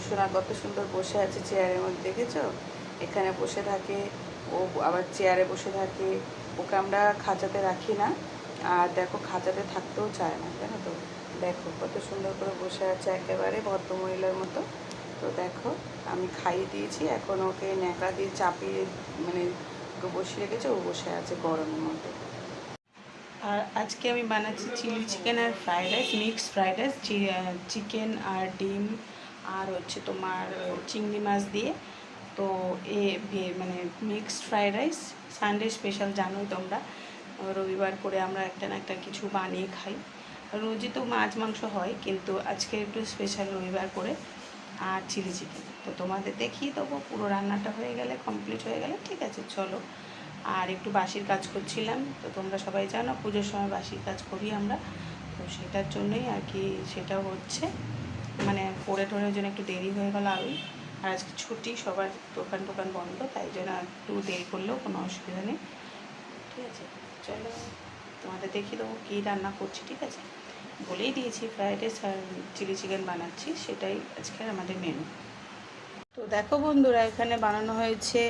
সোনা কত সুন্দর বসে আছে চেয়ারের মধ্যে, দেখেছো? এখানে বসে থাকে ও, আবার চেয়ারে বসে থাকে। ওকে আমরা খাঁচাতে রাখি না, আর দেখো খাঁচাতে থাকতেও চায় না, জানো তো। দেখো কত সুন্দর করে বসে আছে, একেবারে ভদ্রমহিলার মতো। তো দেখো আমি খাইয়ে দিয়েছি, এখন ওকে ন্যাকড়া দিয়ে চাপিয়ে মানে ওকে বসিয়ে রেখেছে, ও বসে আছে গরমের মধ্যে। আর আজকে আমি বানাচ্ছি চিলি চিকেন আর fried rice, mixed fried rice, chicken আর ডিম আর হচ্ছে তোমার চিংড়ি মাছ দিয়ে। তো মানে mixed fried rice Sunday special, জানোই তোমরা রবিবার করে আমরা একটা না একটা কিছু বানিয়ে খাই। রোজই তো মাছ মাংস হয়, কিন্তু আজকে একটু স্পেশাল রবিবার করে। আর চিলি চিকেন তো তোমাদের দেখিয়ে দেবো, পুরো রান্নাটা হয়ে গেলে, কমপ্লিট হয়ে গেলে, ঠিক আছে চলো। আর একটু বাসির কাজ করছিলাম, তো তোমরা সবাই জানো পুজোর সময় বাসির কাজ করি আমরা, তো সেটার জন্যই আর কি সেটা হচ্ছে, মানে করে টোরের জন্য একটু দেরি হয়ে গেল আরও। আর আজকে ছুটি, সবার দোকান টোকান বন্ধ, তাই জন্য একটু দেরি করলেও কোনো অসুবিধা নেই, ঠিক আছে। চলো তোমাদের দেখিয়ে দেবো কী রান্না করছি, ঠিক আছে। বলেই দিয়েছি ফ্রাইড রাইস আর চিলি চিকেন বানাচ্ছি, সেটাই আজকের আমাদের মেনু। তো দেখো বন্ধুরা, এখানে বানানো হয়েছে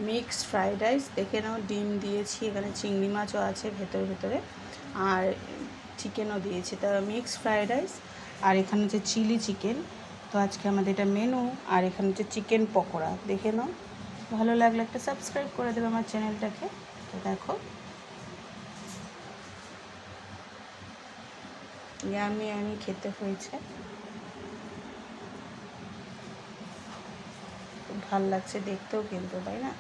মিক্সড ফ্রাইড রাইস, দেখে নাও। ডিম দিয়েছি, এখানে চিংড়ি মাছও আছে ভেতরে ভেতরে, আর চিকেনও দিয়েছি। তা মিক্সড ফ্রাইড রাইস, আর এখানে হচ্ছে চিলি চিকেন। তো আজকে আমাদের এটা মেনু। আর এখানে হচ্ছে চিকেন পকোড়া, দেখে নাও। ভালো লাগলে একটা সাবস্ক্রাইব করে দেবে আমার চ্যানেলটাকে। তো দেখো আমি খেতে হয়েছে, খুব ভালো লাগছে দেখতেও, কিন্তু তাই না?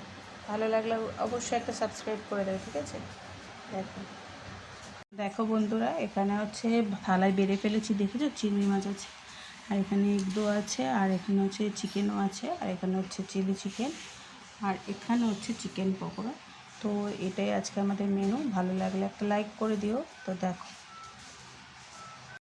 ভালো লাগলে অবশ্যই একটা সাবস্ক্রাইব করে দেবে, ঠিক আছে। দেখো দেখো বন্ধুরা, এখানে হচ্ছে থালায় বেড়ে ফেলেছি, দেখেছো চিংড়ি মাছ আছে, আর এখানে এগদো আছে, আর এখানে হচ্ছে চিকেনও আছে, আর এখানে হচ্ছে চিলি চিকেন, আর এখানে হচ্ছে চিকেন পকোড়া। তো এটাই আজকে আমাদের মেনু। ভালো লাগলে একটা লাইক করে দিও। তো দেখো